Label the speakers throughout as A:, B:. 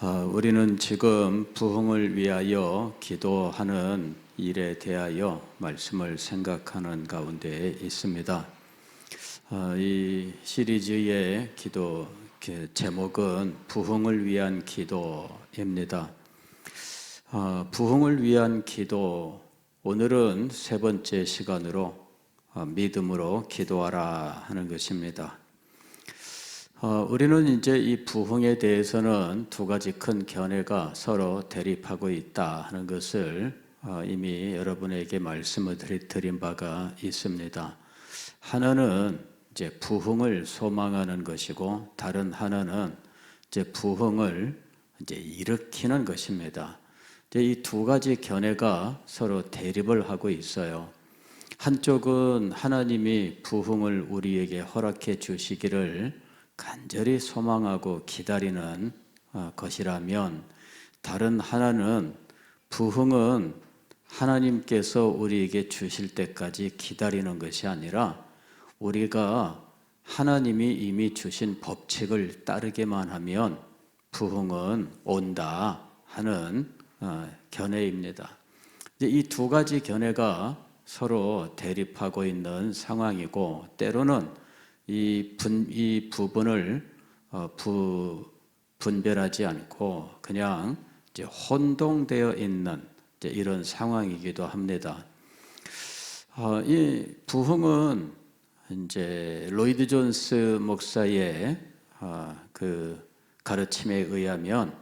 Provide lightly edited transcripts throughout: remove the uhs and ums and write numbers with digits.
A: 우리는 지금 부흥을 위하여 기도하는 일에 대하여 말씀을 생각하는 가운데 있습니다. 이 시리즈의 기도 제목은 부흥을 위한 기도입니다. 부흥을 위한 기도, 오늘은 세 번째 시간으로 믿음으로 기도하라 하는 것입니다. 우리는 이제 이 부흥에 대해서는 두 가지 큰 견해가 서로 대립하고 있다 하는 것을 이미 여러분에게 말씀을 드린 바가 있습니다. 하나는 이제 부흥을 소망하는 것이고, 다른 하나는 이제 부흥을 이제 일으키는 것입니다. 이 두 가지 견해가 서로 대립을 하고 있어요. 한쪽은 하나님이 부흥을 우리에게 허락해 주시기를 간절히 소망하고 기다리는 것이라면, 다른 하나는 부흥은 하나님께서 우리에게 주실 때까지 기다리는 것이 아니라 우리가 하나님이 이미 주신 법칙을 따르기만 하면 부흥은 온다 하는 견해입니다. 이 두 가지 견해가 서로 대립하고 있는 상황이고, 때로는 이 부분을 분별하지 않고 그냥 이제 혼동되어 있는 이제 이런 상황이기도 합니다. 이 부흥은 이제 로이드 존스 목사의 그 가르침에 의하면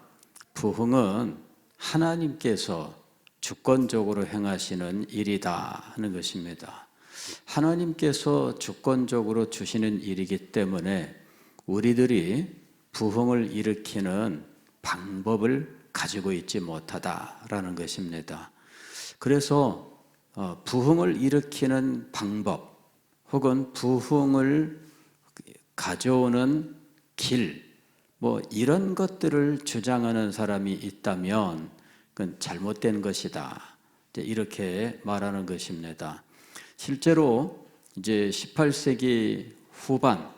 A: 부흥은 하나님께서 주권적으로 행하시는 일이다 하는 것입니다. 하나님께서 주권적으로 주시는 일이기 때문에 우리들이 부흥을 일으키는 방법을 가지고 있지 못하다라는 것입니다. 그래서 부흥을 일으키는 방법 혹은 부흥을 가져오는 길, 이런 것들을 주장하는 사람이 있다면 그건 잘못된 것이다, 이렇게 말하는 것입니다. 실제로 이제 18세기 후반,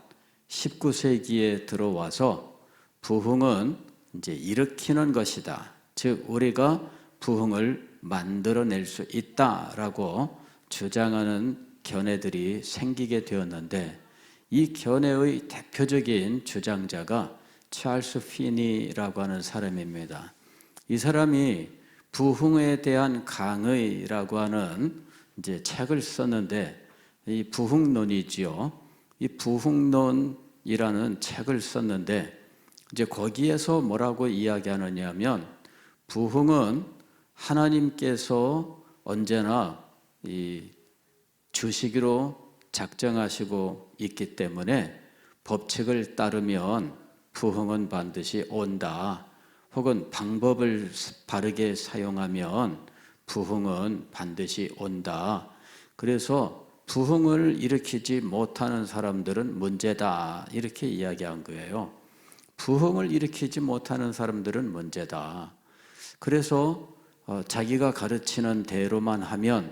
A: 19세기에 들어와서 부흥은 이제 일으키는 것이다, 즉 우리가 부흥을 만들어낼 수 있다라고 주장하는 견해들이 생기게 되었는데, 이 견해의 대표적인 주장자가 찰스 피니라고 하는 사람입니다. 이 사람이 부흥에 대한 강의라고 하는 이제 책을 썼는데, 이 부흥론이지요. 이 부흥론이라는 책을 썼는데, 이제 거기에서 뭐라고 이야기하느냐면, 부흥은 하나님께서 언제나 이 주시기로 작정하시고 있기 때문에 법칙을 따르면 부흥은 반드시 온다, 혹은 방법을 바르게 사용하면 부흥은 반드시 온다. 그래서 부흥을 일으키지 못하는 사람들은 문제다, 이렇게 이야기한 거예요. 부흥을 일으키지 못하는 사람들은 문제다. 그래서 자기가 가르치는 대로만 하면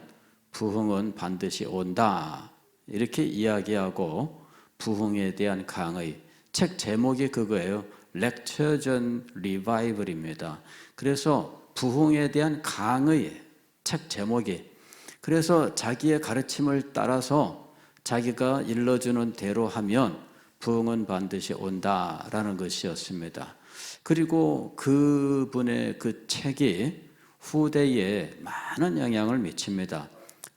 A: 부흥은 반드시 온다, 이렇게 이야기하고 부흥에 대한 강의, 책 제목이 그거예요. Lectures on Revival입니다. 그래서 부흥에 대한 강의 책 제목이, 그래서 자기의 가르침을 따라서 자기가 일러주는 대로 하면 부흥은 반드시 온다라는 것이었습니다. 그리고 그분의 그 책이 후대에 많은 영향을 미칩니다.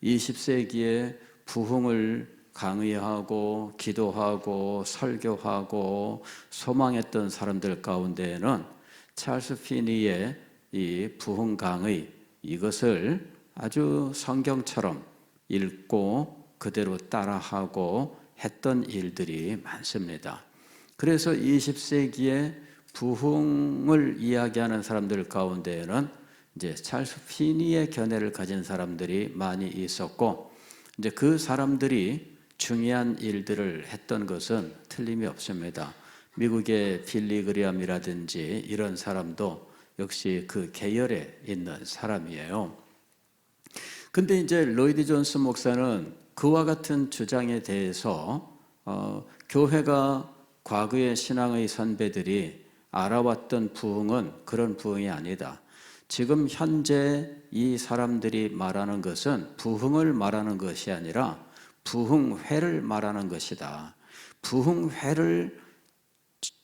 A: 20세기에 부흥을 강의하고 기도하고 설교하고 소망했던 사람들 가운데에는 찰스 피니의 이 부흥 강의, 이것을 아주 성경처럼 읽고 그대로 따라하고 했던 일들이 많습니다. 그래서 20세기에 부흥을 이야기하는 사람들 가운데에는 이제 찰스 피니의 견해를 가진 사람들이 많이 있었고, 이제 그 사람들이 중요한 일들을 했던 것은 틀림이 없습니다. 미국의 빌리 그레엄이라든지 이런 사람도 역시 그 계열에 있는 사람이에요. 근데 이제 로이드 존스 목사는 그와 같은 주장에 대해서 교회가 과거의 신앙의 선배들이 알아왔던 부흥은 그런 부흥이 아니다. 지금 현재 이 사람들이 말하는 것은 부흥을 말하는 것이 아니라 부흥회를 말하는 것이다. 부흥회를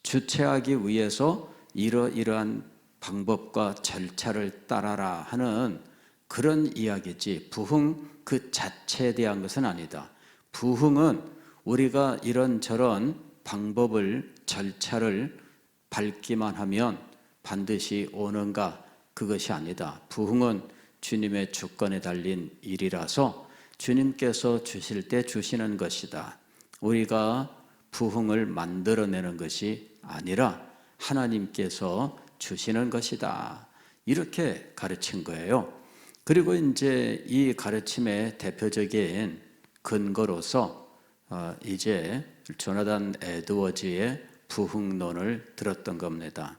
A: 주최하기 위해서 이러이러한 방법과 절차를 따라라 하는 그런 이야기지, 부흥 그 자체에 대한 것은 아니다. 부흥은 우리가 이런저런 방법을, 절차를 밟기만 하면 반드시 오는가, 그것이 아니다. 부흥은 주님의 주권에 달린 일이라서 주님께서 주실 때 주시는 것이다. 우리가 부흥을 만들어내는 것이 아니라 하나님께서 주시는 것이다. 이렇게 가르친 거예요. 그리고 이제 이 가르침의 대표적인 근거로서 이제 조나단 에드워즈의 부흥론을 들었던 겁니다.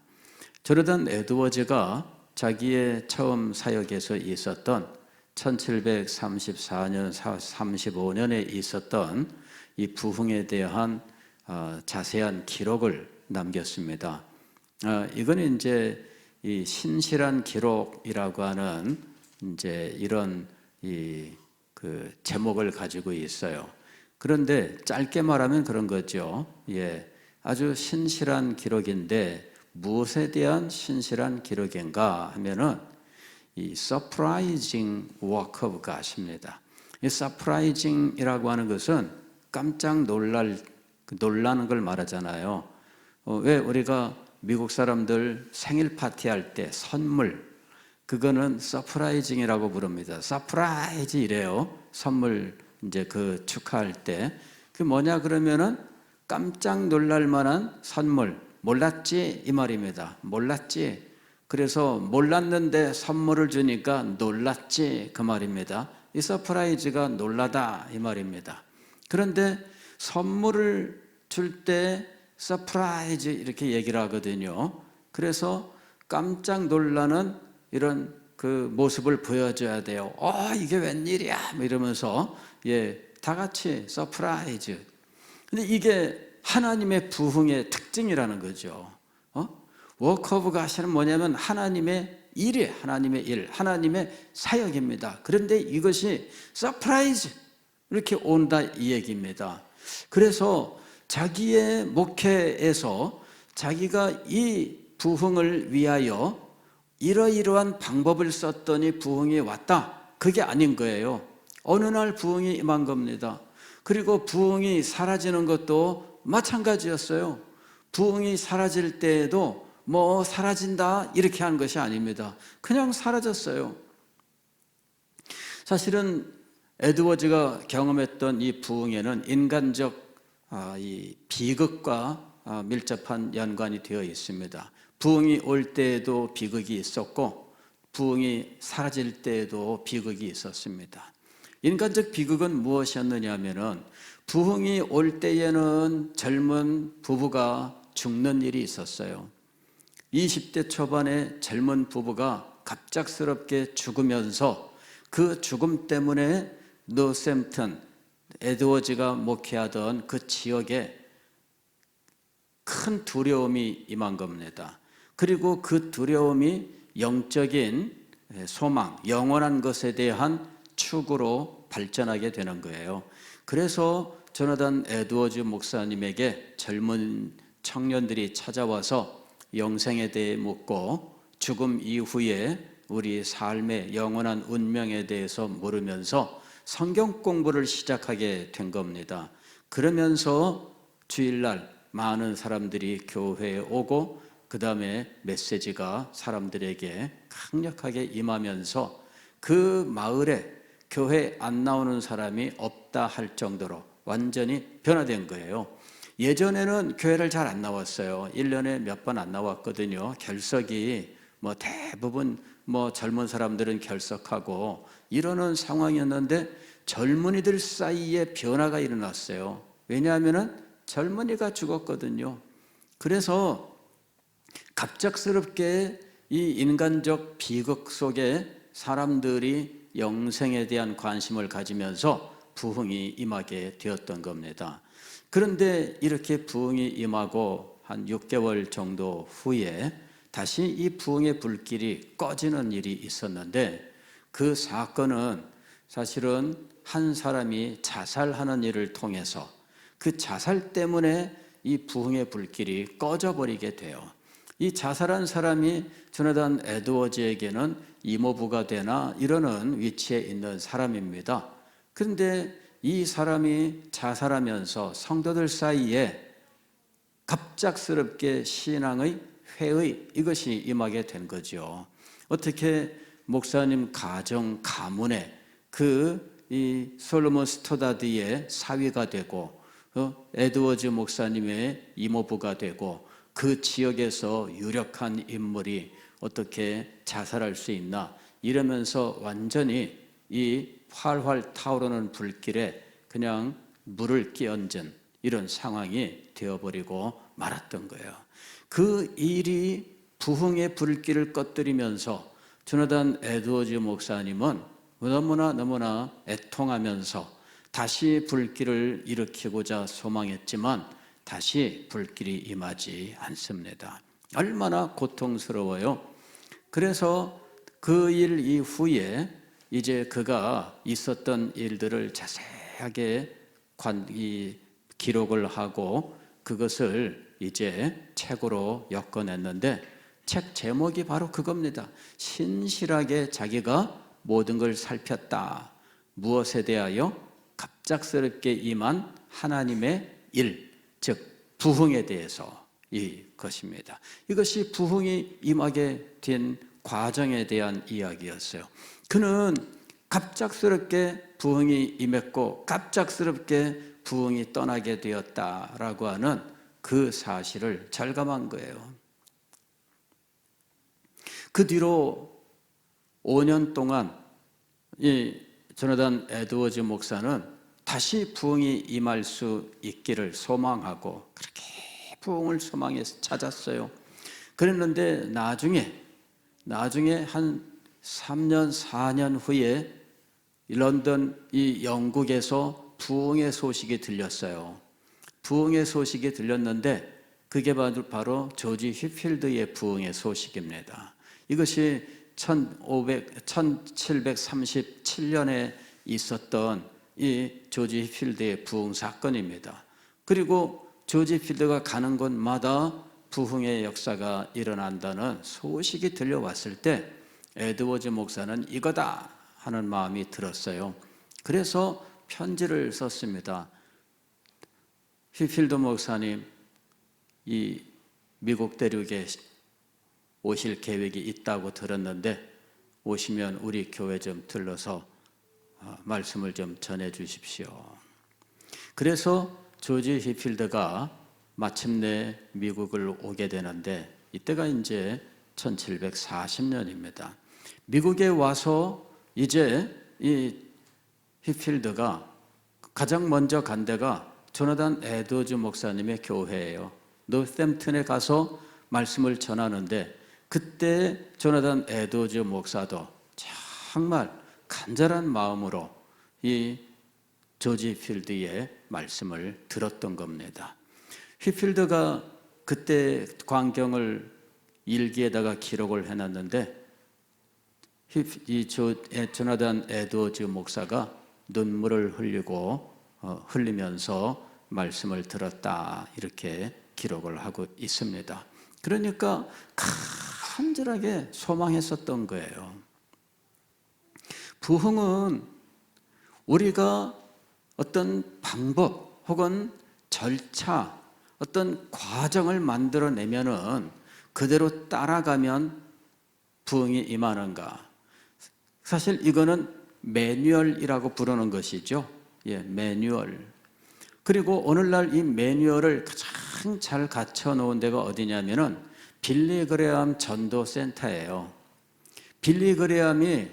A: 조나단 에드워즈가 자기의 처음 사역에서 있었던 1734년, 35년에 있었던 이 부흥에 대한 자세한 기록을 남겼습니다. 이거는 이제 이 신실한 기록이라고 하는 이제 이런 그 제목을 가지고 있어요. 그런데 짧게 말하면 그런 거죠. 예, 아주 신실한 기록인데 무엇에 대한 신실한 기록인가 하면은 이 surprising work of God입니다. 이 surprising이라고 하는 것은 깜짝 놀라는 걸 말하잖아요. 왜 우리가 미국 사람들 생일 파티할 때 선물, 그거는 서프라이징이라고 부릅니다. 서프라이즈 이래요. 선물 이제 그 축하할 때. 그 뭐냐 그러면은 깜짝 놀랄 만한 선물. 몰랐지? 이 말입니다. 몰랐지? 그래서 몰랐는데 선물을 주니까 놀랐지? 그 말입니다. 이 서프라이즈가 놀라다 이 말입니다. 그런데 선물을 줄 때 서프라이즈 이렇게 얘기를 하거든요. 그래서 깜짝 놀라는 이런 그 모습을 보여줘야 돼요. 이게 웬일이야? 이러면서 다 같이 서프라이즈. 근데 이게 하나님의 부흥의 특징이라는 거죠. 워크 오브 갓은 뭐냐면 하나님의 일이에요. 하나님의 일, 하나님의 사역입니다. 그런데 이것이 서프라이즈 이렇게 온다 이 얘기입니다. 그래서 자기의 목회에서 자기가 이 부흥을 위하여 이러이러한 방법을 썼더니 부흥이 왔다. 그게 아닌 거예요. 어느 날 부흥이 임한 겁니다. 그리고 부흥이 사라지는 것도 마찬가지였어요. 부흥이 사라질 때에도 뭐 사라진다 이렇게 하는 것이 아닙니다. 그냥 사라졌어요. 사실은 에드워즈가 경험했던 이 부흥에는 인간적 이 비극과 밀접한 연관이 되어 있습니다. 부흥이 올 때에도 비극이 있었고 부흥이 사라질 때에도 비극이 있었습니다. 인간적 비극은 무엇이었느냐 하면은 부흥이 올 때에는 젊은 부부가 죽는 일이 있었어요. 20대 초반에 젊은 부부가 갑작스럽게 죽으면서 그 죽음 때문에 노샘튼 에드워즈가 목회하던 그 지역에 큰 두려움이 임한 겁니다. 그리고 그 두려움이 영적인 소망, 영원한 것에 대한 추구로 발전하게 되는 거예요. 그래서 조나단 에드워즈 목사님에게 젊은 청년들이 찾아와서 영생에 대해 묻고 죽음 이후에 우리 삶의 영원한 운명에 대해서 물으면서 성경 공부를 시작하게 된 겁니다. 그러면서 주일날 많은 사람들이 교회에 오고 그 다음에 메시지가 사람들에게 강력하게 임하면서 그 마을에 교회 안 나오는 사람이 없다 할 정도로 완전히 변화된 거예요. 예전에는 교회를 잘 안 나왔어요. 1년에 몇 번 안 나왔거든요. 결석이 뭐 대부분 뭐 젊은 사람들은 결석하고 이러는 상황이었는데 젊은이들 사이에 변화가 일어났어요. 왜냐하면 젊은이가 죽었거든요. 그래서 갑작스럽게 이 인간적 비극 속에 사람들이 영생에 대한 관심을 가지면서 부흥이 임하게 되었던 겁니다. 그런데 이렇게 부흥이 임하고 한 6개월 정도 후에 다시 이 부흥의 불길이 꺼지는 일이 있었는데, 그 사건은 사실은 한 사람이 자살하는 일을 통해서 그 자살 때문에 이 부흥의 불길이 꺼져버리게 돼요. 이 자살한 사람이 조나단 에드워즈에게는 이모부가 되나 이러는 위치에 있는 사람입니다. 그런데 이 사람이 자살하면서 성도들 사이에 갑작스럽게 신앙의 회의, 이것이 임하게 된 거죠. 어떻게 목사님 가정 가문에 이 솔로몬 스토다드의 사위가 되고 에드워즈 목사님의 이모부가 되고 그 지역에서 유력한 인물이 어떻게 자살할 수 있나, 이러면서 완전히 이 활활 타오르는 불길에 그냥 물을 끼얹은 이런 상황이 되어버리고 말았던 거예요. 그 일이 부흥의 불길을 꺼뜨리면서 조나단 에드워즈 목사님은 너무나 애통하면서 다시 불길을 일으키고자 소망했지만 다시 불길이 임하지 않습니다. 얼마나 고통스러워요. 그래서 그 일 이후에 이제 그가 있었던 일들을 자세하게 기록을 하고 그것을 이제 책으로 엮어냈는데, 책 제목이 바로 그겁니다. 신실하게 자기가 모든 걸 살폈다. 무엇에 대하여? 갑작스럽게 임한 하나님의 일, 즉 부흥에 대해서 이것입니다. 이것이 부흥이 임하게 된 과정에 대한 이야기였어요. 그는 갑작스럽게 부흥이 임했고 갑작스럽게 부흥이 떠나게 되었다라고 하는 그 사실을 절감한 거예요. 그 뒤로 5년 동안 이 조나단 에드워즈 목사는 다시 부흥이 임할 수 있기를 소망하고 그렇게 부흥을 소망해서 찾았어요. 그랬는데 나중에 한 3년 4년 후에 런던 이 영국에서 부흥의 소식이 들렸어요. 부흥의 소식이 들렸는데 그게 바로 조지 휘필드의 부흥의 소식입니다. 이것이 1737년에 있었던 이 조지 휘필드의 부흥 사건입니다. 그리고 조지 휘필드가 가는 곳마다 부흥의 역사가 일어난다는 소식이 들려왔을 때 에드워즈 목사는 이거다 하는 마음이 들었어요. 그래서 편지를 썼습니다. 휘필드 목사님, 이 미국 대륙에 오실 계획이 있다고 들었는데 오시면 우리 교회 좀 들러서 말씀을 좀 전해 주십시오. 그래서 조지 휘필드가 마침내 미국을 오게 되는데 이때가 이제 1740년입니다. 미국에 와서 이제 이 휘필드가 가장 먼저 간 데가 조나단 에드워즈 목사님의 교회예요. 노샘튼에 가서 말씀을 전하는데 그때 조나단 에드워즈 목사도 정말 간절한 마음으로 이 조지 휘필드의 말씀을 들었던 겁니다. 휘필드가 그때 광경을 일기에다가 기록을 해놨는데 이 조나단 에드워즈 목사가 눈물을 흘리면서 말씀을 들었다 이렇게 기록을 하고 있습니다. 그러니까 간절하게 소망했었던 거예요. 부흥은 우리가 어떤 방법 혹은 절차, 어떤 과정을 만들어내면은 그대로 따라가면 부흥이 임하는가? 사실 이거는 매뉴얼이라고 부르는 것이죠. 매뉴얼. 그리고 오늘날 이 매뉴얼을 가장 잘 갖춰놓은 데가 어디냐면은 빌리 그레함 전도센터예요. 빌리 그레함이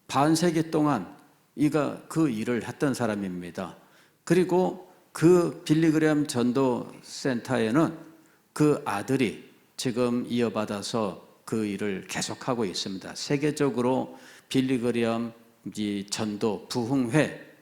A: 반세기 동안 그 일을 했던 사람입니다. 그리고 그 빌리 그레함 전도센터에는 그 아들이 지금 이어받아서 그 일을 계속하고 있습니다. 세계적으로 빌리 그레함 전도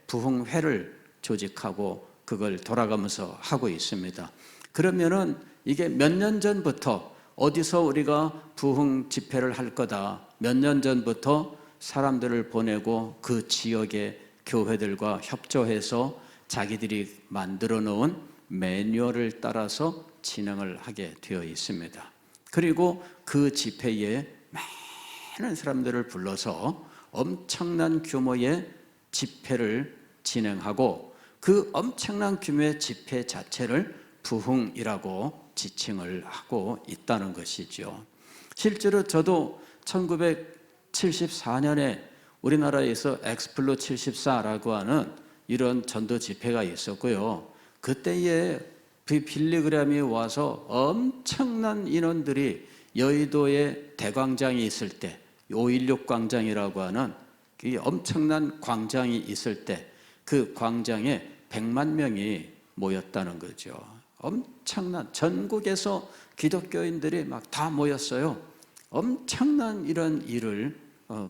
A: 부흥회를 조직하고 그걸 돌아가면서 하고 있습니다. 그러면은 이게 몇 년 전부터 어디서 우리가 부흥 집회를 할 거다, 몇 년 전부터 사람들을 보내고 그 지역의 교회들과 협조해서 자기들이 만들어 놓은 매뉴얼을 따라서 진행을 하게 되어 있습니다. 그리고 그 집회에 많은 사람들을 불러서 엄청난 규모의 집회를 진행하고 그 엄청난 규모의 집회 자체를 부흥이라고 지칭을 하고 있다는 것이죠. 실제로 저도 1974년에 우리나라에서 엑스플로 74라고 하는 이런 전도 집회가 있었고요. 그때에 빌리그램이 와서 엄청난 인원들이 여의도에 대광장이 있을 때, 516 광장이라고 하는 이 엄청난 광장이 있을 때 그 광장에 100만 명이 모였다는 거죠. 엄청난, 전국에서 기독교인들이 막 다 모였어요. 엄청난 이런 일을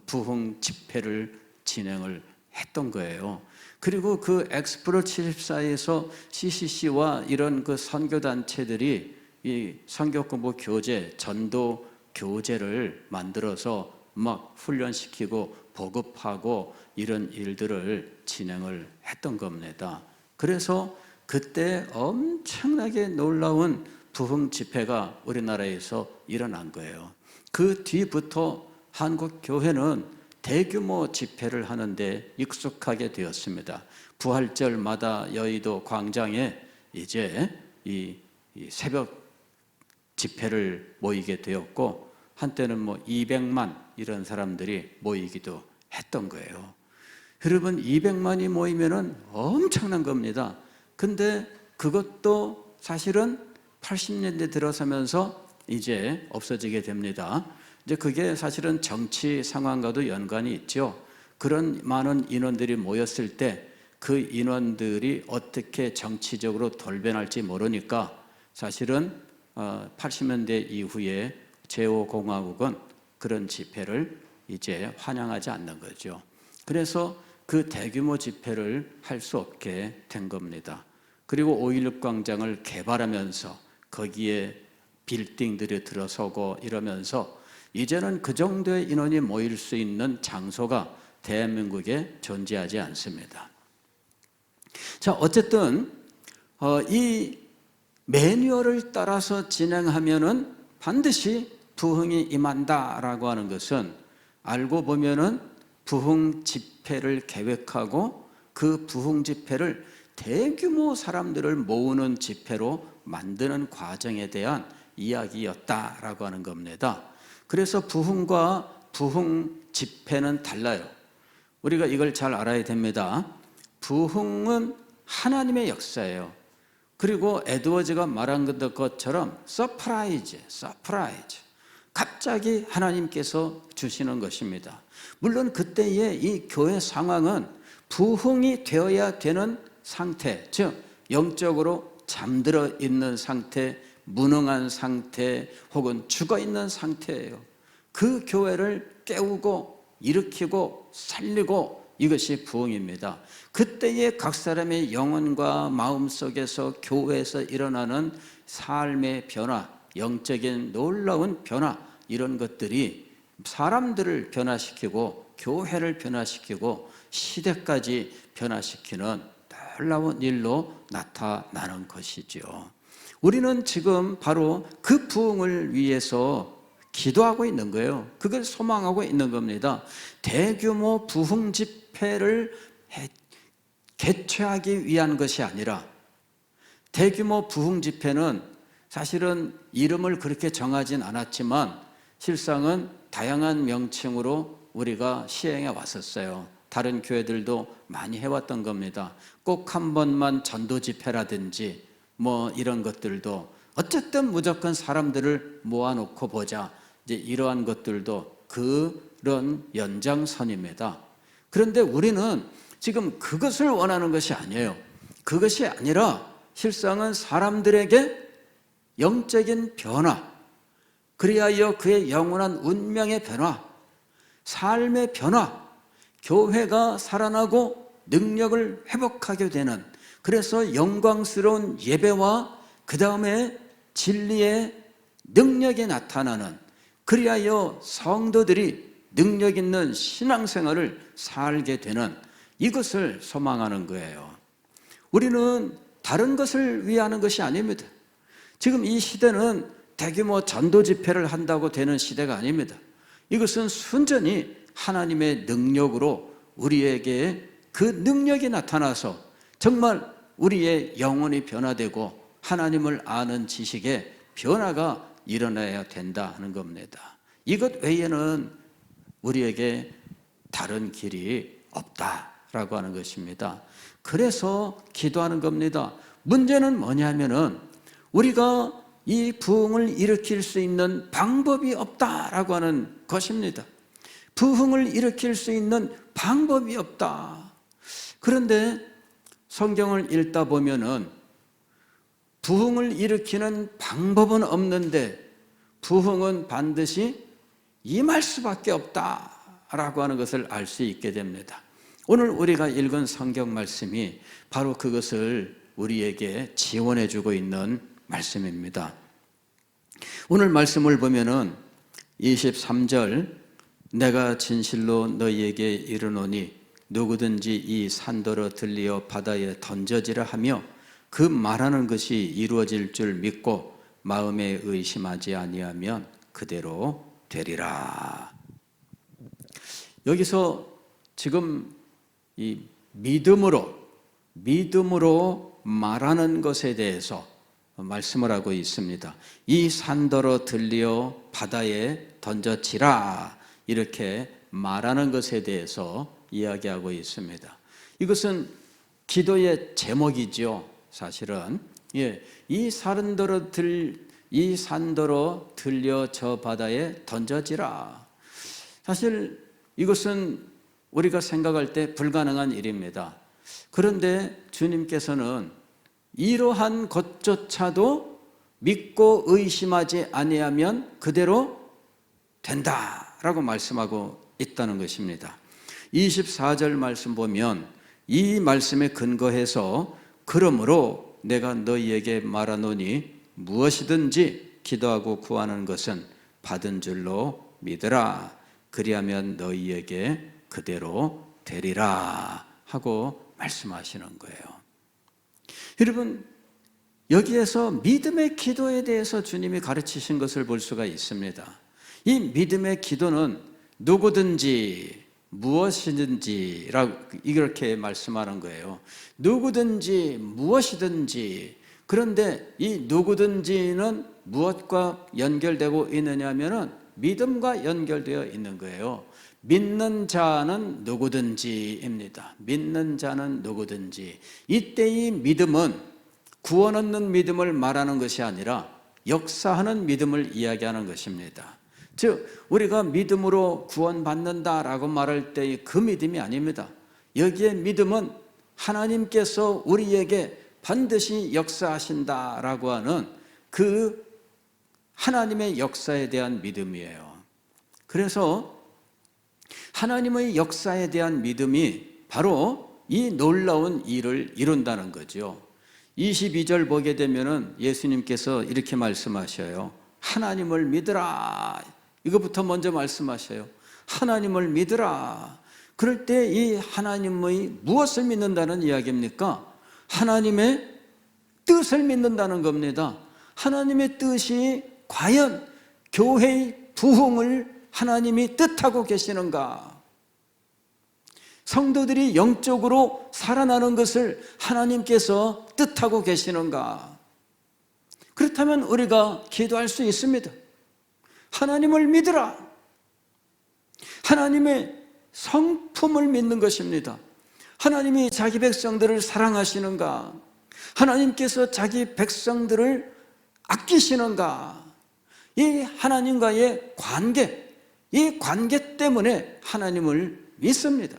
A: 부흥 집회를 진행을 했던 거예요. 그리고 그 엑스프로 74에서 CCC와 이런 그 선교단체들이 이 선교공부 교재, 전도 교재를 만들어서 막 훈련시키고 보급하고 이런 일들을 진행을 했던 겁니다. 그래서 그때 엄청나게 놀라운 부흥 집회가 우리나라에서 일어난 거예요. 그 뒤부터 한국 교회는 대규모 집회를 하는데 익숙하게 되었습니다. 부활절마다 여의도 광장에 이제 이 새벽 집회를 모이게 되었고, 한때는 뭐 200만 이런 사람들이 모이기도 했던 거예요. 여러분, 200만이 모이면은 엄청난 겁니다. 근데 그것도 사실은 80년대 들어서면서 이제 없어지게 됩니다. 이제 그게 사실은 정치 상황과도 연관이 있죠. 그런 많은 인원들이 모였을 때 그 인원들이 어떻게 정치적으로 돌변할지 모르니까 사실은 80년대 이후에 제5공화국은 그런 집회를 이제 환영하지 않는 거죠. 그래서 그 대규모 집회를 할 수 없게 된 겁니다. 그리고 5.16 광장을 개발하면서 거기에 빌딩들이 들어서고 이러면서 이제는 그 정도의 인원이 모일 수 있는 장소가 대한민국에 존재하지 않습니다. 자, 어쨌든 이 매뉴얼을 따라서 진행하면은 반드시 부흥이 임한다라고 하는 것은 알고 보면은 부흥 집회를 계획하고 그 부흥 집회를 대규모 사람들을 모으는 집회로 만드는 과정에 대한 이야기였다라고 하는 겁니다. 그래서 부흥과 부흥 집회는 달라요. 우리가 이걸 잘 알아야 됩니다. 부흥은 하나님의 역사예요. 그리고 에드워즈가 말한 것처럼 서프라이즈. 갑자기 하나님께서 주시는 것입니다. 물론 그때의 이 교회 상황은 부흥이 되어야 되는 상태, 즉 영적으로 잠들어 있는 상태, 무능한 상태 혹은 죽어 있는 상태예요. 그 교회를 깨우고 일으키고 살리고 이것이 부흥입니다. 그때의 각 사람의 영혼과 마음 속에서 교회에서 일어나는 삶의 변화, 영적인 놀라운 변화, 이런 것들이 사람들을 변화시키고 교회를 변화시키고 시대까지 변화시키는 놀라운 일로 나타나는 것이죠. 우리는 지금 바로 그 부흥을 위해서 기도하고 있는 거예요. 그걸 소망하고 있는 겁니다. 대규모 부흥 집회를 개최하기 위한 것이 아니라, 대규모 부흥 집회는 사실은 이름을 그렇게 정하진 않았지만 실상은 다양한 명칭으로 우리가 시행해 왔었어요. 다른 교회들도 많이 해왔던 겁니다. 꼭 한 번만 전도 집회라든지 뭐 이런 것들도 어쨌든 무조건 사람들을 모아놓고 보자, 이제 이러한 것들도 그런 연장선입니다. 그런데 우리는 지금 그것을 원하는 것이 아니에요. 그것이 아니라 실상은 사람들에게 영적인 변화, 그리하여 그의 영원한 운명의 변화, 삶의 변화, 교회가 살아나고 능력을 회복하게 되는, 그래서 영광스러운 예배와 그 다음에 진리의 능력이 나타나는, 그리하여 성도들이 능력 있는 신앙생활을 살게 되는 이것을 소망하는 거예요. 우리는 다른 것을 위하는 것이 아닙니다. 지금 이 시대는 대규모 전도 집회를 한다고 되는 시대가 아닙니다. 이것은 순전히 하나님의 능력으로 우리에게 그 능력이 나타나서 정말 우리의 영혼이 변화되고 하나님을 아는 지식에 변화가 일어나야 된다 하는 겁니다. 이것 외에는 우리에게 다른 길이 없다라고 하는 것입니다. 그래서 기도하는 겁니다. 문제는 뭐냐면은 우리가 이 부흥을 일으킬 수 있는 방법이 없다라고 하는 것입니다. 부흥을 일으킬 수 있는 방법이 없다. 그런데 성경을 읽다 보면은 부흥을 일으키는 방법은 없는데 부흥은 반드시 임할 수밖에 없다라고 하는 것을 알 수 있게 됩니다. 오늘 우리가 읽은 성경 말씀이 바로 그것을 우리에게 지원해 주고 있는 말씀입니다. 오늘 말씀을 보면은 23절, 내가 진실로 너희에게 이르노니 누구든지 이 산더러 들리어 바다에 던져지라 하며 그 말하는 것이 이루어질 줄 믿고 마음에 의심하지 아니하면 그대로 되리라. 여기서 지금 이 믿음으로 말하는 것에 대해서 말씀을 하고 있습니다. 이 산더러 들리어 바다에 던져지라, 이렇게 말하는 것에 대해서 이야기하고 있습니다. 이것은 기도의 제목이죠. 사실은 이 산더러 들려 저 바다에 던져지라. 사실 이것은 우리가 생각할 때 불가능한 일입니다. 그런데 주님께서는 이러한 것조차도 믿고 의심하지 아니하면 그대로 된다라고 말씀하고 있다는 것입니다. 24절 말씀 보면 이 말씀에 근거해서 그러므로 내가 너희에게 말하노니 무엇이든지 기도하고 구하는 것은 받은 줄로 믿으라. 그리하면 너희에게 그대로 되리라 하고 말씀하시는 거예요. 여러분, 여기에서 믿음의 기도에 대해서 주님이 가르치신 것을 볼 수가 있습니다. 이 믿음의 기도는 누구든지 무엇이든지 이렇게 말씀하는 거예요. 누구든지 무엇이든지. 그런데 이 누구든지는 무엇과 연결되고 있느냐 하면은 믿음과 연결되어 있는 거예요. 믿는 자는 누구든지입니다. 믿는 자는 누구든지. 이때의 믿음은 구원 얻는 믿음을 말하는 것이 아니라 역사하는 믿음을 이야기하는 것입니다. 즉 우리가 믿음으로 구원받는다라고 말할 때의 그 믿음이 아닙니다. 여기에 믿음은 하나님께서 우리에게 반드시 역사하신다라고 하는 그 하나님의 역사에 대한 믿음이에요. 그래서 하나님의 역사에 대한 믿음이 바로 이 놀라운 일을 이룬다는 거죠. 22절 보게 되면은 예수님께서 이렇게 말씀하셔요. 하나님을 믿으라. 이것부터 먼저 말씀하셔요. 하나님을 믿으라. 그럴 때 이 하나님의 무엇을 믿는다는 이야기입니까? 하나님의 뜻을 믿는다는 겁니다. 하나님의 뜻이 과연 교회의 부흥을 하나님이 뜻하고 계시는가? 성도들이 영적으로 살아나는 것을 하나님께서 뜻하고 계시는가? 그렇다면 우리가 기도할 수 있습니다. 하나님을 믿으라. 하나님의 성품을 믿는 것입니다. 하나님이 자기 백성들을 사랑하시는가? 하나님께서 자기 백성들을 아끼시는가? 이 하나님과의 관계, 이 관계 때문에 하나님을 믿습니다.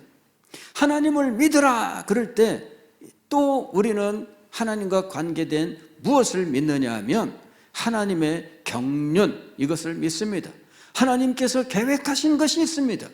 A: 하나님을 믿으라 그럴 때 또 우리는 하나님과 관계된 무엇을 믿느냐 하면 하나님의 경륜, 이것을 믿습니다. 하나님께서 계획하신 것이 있습니다.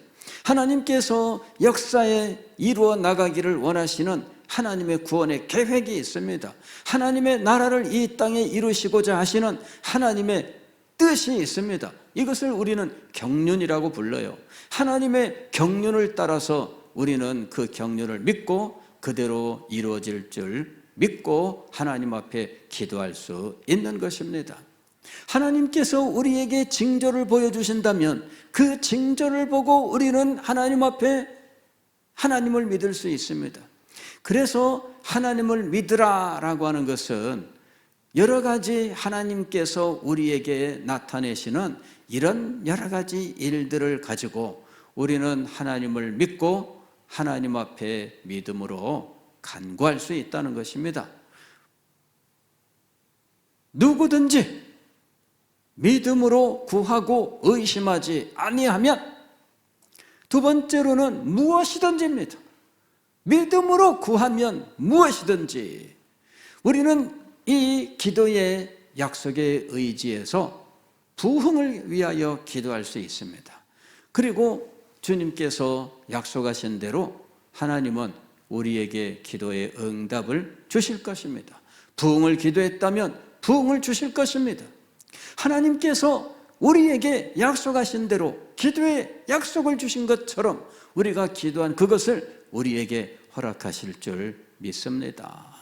A: 하나님께서 역사에 이루어 나가기를 원하시는 하나님의 구원의 계획이 있습니다. 하나님의 나라를 이 땅에 이루시고자 하시는 하나님의 뜻이 있습니다. 이것을 우리는 경륜이라고 불러요. 하나님의 경륜을 따라서 우리는 그 경륜을 믿고 그대로 이루어질 줄 믿고 하나님 앞에 기도할 수 있는 것입니다. 하나님께서 우리에게 징조를 보여주신다면 그 징조를 보고 우리는 하나님 앞에 하나님을 믿을 수 있습니다. 그래서 하나님을 믿으라라고 하는 것은 여러 가지 하나님께서 우리에게 나타내시는 이런 여러 가지 일들을 가지고 우리는 하나님을 믿고 하나님 앞에 믿음으로 간구할 수 있다는 것입니다. 누구든지 믿음으로 구하고 의심하지 아니하면, 두 번째로는 무엇이든지입니다. 믿음으로 구하면 무엇이든지. 우리는 이 기도의 약속의 의지에서 부흥을 위하여 기도할 수 있습니다. 그리고 주님께서 약속하신 대로 하나님은 우리에게 기도의 응답을 주실 것입니다. 부흥을 기도했다면 부흥을 주실 것입니다. 하나님께서 우리에게 약속하신 대로 기도의 약속을 주신 것처럼 우리가 기도한 그것을 우리에게 허락하실 줄 믿습니다.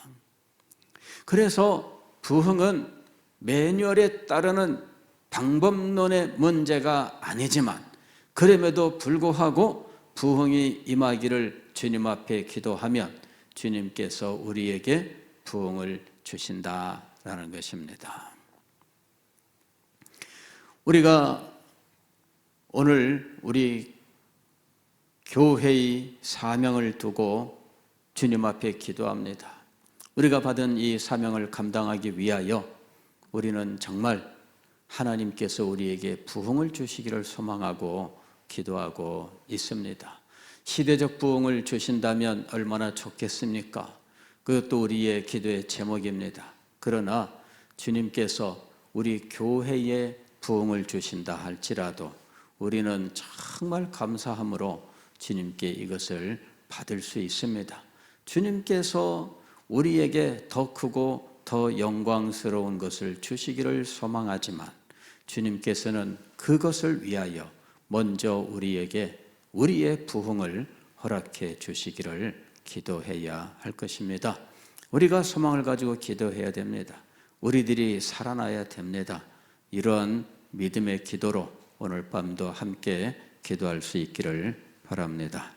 A: 그래서 부흥은 매뉴얼에 따르는 방법론의 문제가 아니지만, 그럼에도 불구하고 부흥이 임하기를 주님 앞에 기도하면 주님께서 우리에게 부흥을 주신다라는 것입니다. 우리가 오늘 우리 교회의 사명을 두고 주님 앞에 기도합니다. 우리가 받은 이 사명을 감당하기 위하여 우리는 정말 하나님께서 우리에게 부흥을 주시기를 소망하고 기도하고 있습니다. 시대적 부흥을 주신다면 얼마나 좋겠습니까? 그것도 우리의 기도의 제목입니다. 그러나 주님께서 우리 교회에 부흥을 주신다 할지라도 우리는 정말 감사함으로 주님께 이것을 받을 수 있습니다. 주님께서 우리에게 더 크고 더 영광스러운 것을 주시기를 소망하지만 주님께서는 그것을 위하여 먼저 우리에게 우리의 부흥을 허락해 주시기를 기도해야 할 것입니다. 우리가 소망을 가지고 기도해야 됩니다. 우리들이 살아나야 됩니다. 이런 믿음의 기도로 오늘 밤도 함께 기도할 수 있기를 바랍니다.